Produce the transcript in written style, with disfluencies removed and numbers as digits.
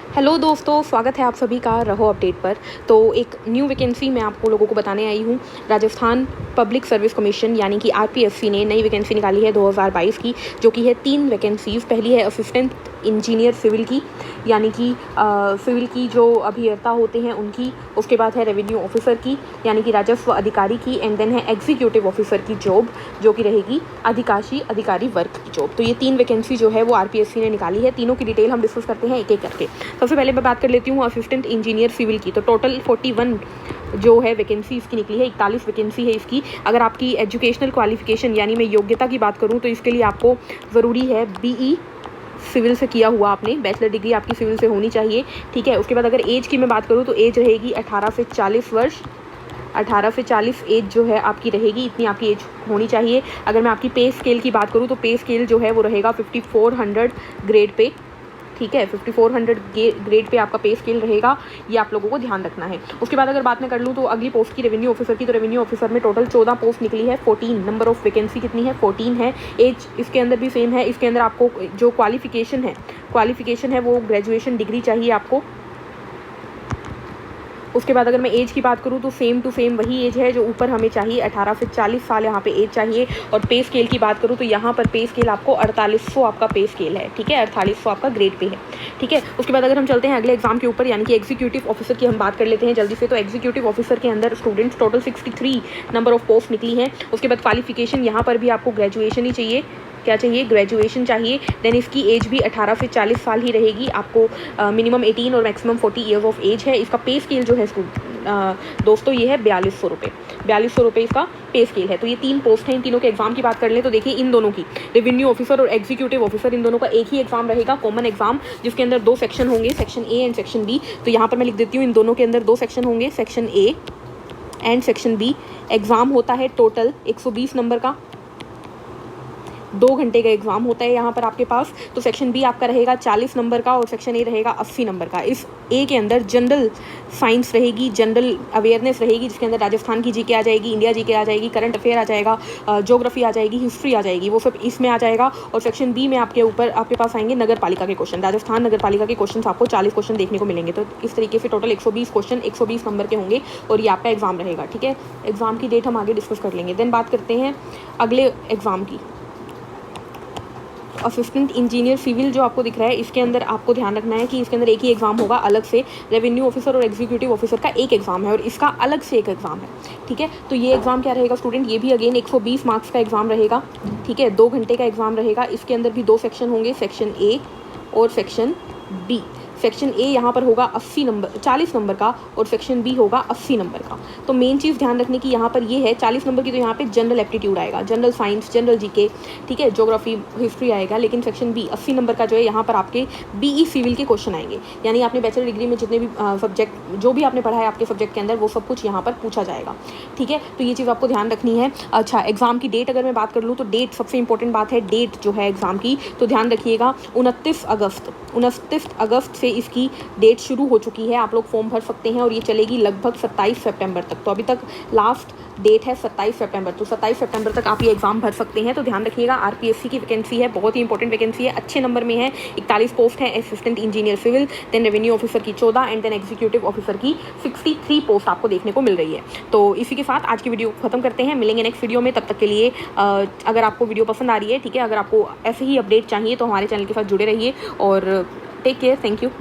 Hello दोस्तों, स्वागत है आप सभी का रहो अपडेट पर। तो एक न्यू वैकेंसी मैं आपको लोगों को बताने आई हूँ। राजस्थान पब्लिक सर्विस कमीशन यानी कि आरपीएससी ने नई वैकेंसी निकाली है 2022 की, जो कि है 3 वैकेंसीज़। पहली है असिस्टेंट इंजीनियर सिविल की, यानी कि सिविल की जो अभियंता होते हैं उनकी। उसके बाद है रेवेन्यू ऑफिसर की, यानी कि राजस्व अधिकारी की। एंड देन है एग्जीक्यूटिव ऑफिसर की जॉब, जो कि रहेगी अधिकारी वर्ग की जॉब। तो ये 3 वैकेंसी जो है वो आरपीएससी ने निकाली है। तीनों की डिटेल हम डिस्कस करते हैं एक एक करके। सबसे पहले मैं बात कर लेती हूँ असिस्टेंट इंजीनियर सिविल की। तो टोटल 41 जो है वैकेंसी इसकी निकली है, 41 वैकेंसी है इसकी। अगर आपकी एजुकेशनल क्वालिफिकेशन यानी मैं योग्यता की बात करूँ तो इसके लिए आपको ज़रूरी है बीई सिविल से किया हुआ, आपने बैचलर डिग्री आपकी सिविल से होनी चाहिए, ठीक है। उसके बाद अगर एज की मैं बात करूँ तो एज रहेगी 18 से 40 वर्ष। 18 से 40 एज जो है आपकी रहेगी, इतनी आपकी एज होनी चाहिए। अगर मैं आपकी पे स्केल की बात करूँ तो पे स्केल जो है वो रहेगा 5400 ग्रेड पे, ठीक है। 5400 ग्रेड पे आपका पे स्केल रहेगा, ये आप लोगों को ध्यान रखना है। उसके बाद अगर बात मैं कर लूँ तो अगली पोस्ट की रेवेन्यू ऑफिसर की, तो रेवेन्यू ऑफिसर में टोटल 14 पोस्ट निकली है। 14 नंबर ऑफ वैकेंसी कितनी है, 14 है। एज इसके अंदर भी सेम है। इसके अंदर आपको जो क्वालिफिकेशन है वो ग्रेजुएशन डिग्री चाहिए आपको। उसके बाद अगर मैं एज की बात करूँ तो सेम टू सेम वही एज है जो ऊपर हमें चाहिए, 18 से 40 साल यहाँ पे एज चाहिए। और पे स्केल की बात करूँ तो यहाँ पर पे स्केल आपको 4800 आपका पे स्केल है, ठीक है। 4800 आपका ग्रेड पे है, ठीक है। उसके बाद अगर हम चलते हैं अगले एग्जाम के ऊपर, यानी कि एग्जीक्यूटिव ऑफिसर की हम बात कर लेते हैं जल्दी से। तो एग्जीक्यूटिव ऑफिसर के अंदर students total 63 number of post निकली है। उसके बाद क्वालिफिकेशन यहाँ पर भी आपको ग्रेजुएशन ही चाहिए। क्या चाहिए, ग्रेजुएशन चाहिए। देन इसकी एज भी 18 से 40 साल ही रहेगी आपको। मिनिमम 18 और मैक्सिमम 40 ईयर्स ऑफ एज है। इसका पे स्केल जो है दोस्तों ये है 4200 रुपये। 4200 रुपये इसका पे स्केल है। तो ये 3 पोस्ट हैं। इन तीनों के एग्जाम की बात कर लें तो देखिए इन दोनों की, रेवेन्यू ऑफिसर और एग्जीक्यूटिव ऑफिसर, इन दोनों का एक ही एग्जाम रहेगा, कॉमन एग्जाम, जिसके अंदर 2 सेक्शन होंगे, section A and section B. तो यहाँ पर मैं लिख देती हूँ, इन दोनों के अंदर 2 सेक्शन होंगे, section A and section B. Exam होता है टोटल 120 नंबर का, 2 घंटे का एग्जाम होता है यहाँ पर आपके पास। तो सेक्शन बी आपका रहेगा 40 नंबर का और सेक्शन ए रहेगा 80 नंबर का। इस ए के अंदर जनरल साइंस रहेगी, जनरल अवेयरनेस रहेगी, जिसके अंदर राजस्थान की जीके आ जाएगी, इंडिया जीके आ जाएगी, करंट अफेयर आ जाएगा, ज्योग्राफी आ जाएगी, हिस्ट्री आ जाएगी, वो सब इसमें आ जाएगा। और सेक्शन बी में आपके पास आएंगे नगर पालिका के क्वेश्चन, राजस्थान नगर पालिका के क्वेश्चन आपको 40 क्वेश्चन देखने को मिलेंगे। तो इस तरीके से टोटल 120 क्वेश्चन 120 नंबर के होंगे और ये आपका एग्जाम रहेगा, ठीक है। एग्जाम की डेट हम आगे डिस्कस कर लेंगे। देन बात करते हैं अगले एग्जाम की। असिस्टेंट इंजीनियर सिविल जो आपको दिख रहा है, इसके अंदर आपको ध्यान रखना है कि इसके अंदर एक ही एग्जाम होगा अलग से। रेवेन्यू ऑफिसर और एग्जीक्यूटिव ऑफिसर का एक एग्जाम है और इसका अलग से एक एग्जाम है, ठीक है। तो ये एग्जाम क्या रहेगा स्टूडेंट, ये भी अगेन 120 मार्क्स का एग्जाम रहेगा, ठीक है। 2 घंटे का एग्जाम रहेगा। इसके अंदर भी 2 सेक्शन होंगे, सेक्शन ए और सेक्शन बी। सेक्शन ए यहाँ पर होगा 40 नंबर का और सेक्शन बी होगा 80 नंबर का। तो मेन चीज़ ध्यान रखने की यहाँ पर ये है, 40 नंबर की तो यहाँ पे जनरल एप्टीट्यूड आएगा, जनरल साइंस, जनरल जीके, ठीक है, ज्योग्राफी, हिस्ट्री आएगा। लेकिन सेक्शन बी 80 नंबर का जो है यहाँ पर आपके बीई सिविल के क्वेश्चन आएंगे, यानी आपने बैचलर डिग्री में जितने भी सब्जेक्ट जो भी आपने पढ़ा है आपके सब्जेक्ट के अंदर, वो सब कुछ यहाँ पर पूछा जाएगा, ठीक है। तो ये चीज़ आपको ध्यान रखनी है। अच्छा, एग्जाम की डेट अगर मैं बात कर लूँ तो डेट सबसे इंपॉर्टेंट बात है, डेट जो है एग्जाम की, तो ध्यान रखिएगा 29 अगस्त से इसकी डेट शुरू हो चुकी है। आप लोग फॉर्म भर सकते हैं और ये चलेगी लगभग 27 सितंबर तक। तो अभी तक लास्ट डेट है 27 सितंबर, तो 27 सितंबर तक आप ये एग्जाम भर सकते हैं। तो ध्यान रखिएगा, आरपीएससी की वैकेंसी है, बहुत ही इंपॉर्टेंट वैकेंसी है, अच्छे नंबर में है। 41 पोस्ट है assistant engineer civil, then revenue officer की 14 एंड देन एग्जीक्यूटिव ऑफिसर की 63 पोस्ट आपको देखने को मिल रही है। तो इसी के साथ आज की वीडियो खत्म करते हैं, मिलेंगे नेक्स्ट वीडियो में। तब तक के लिए अगर आपको वीडियो पसंद आ रही है, ठीक है, अगर आपको ऐसे ही अपडेट चाहिए तो हमारे चैनल के साथ जुड़े रहिए और टेक केयर, थैंक यू।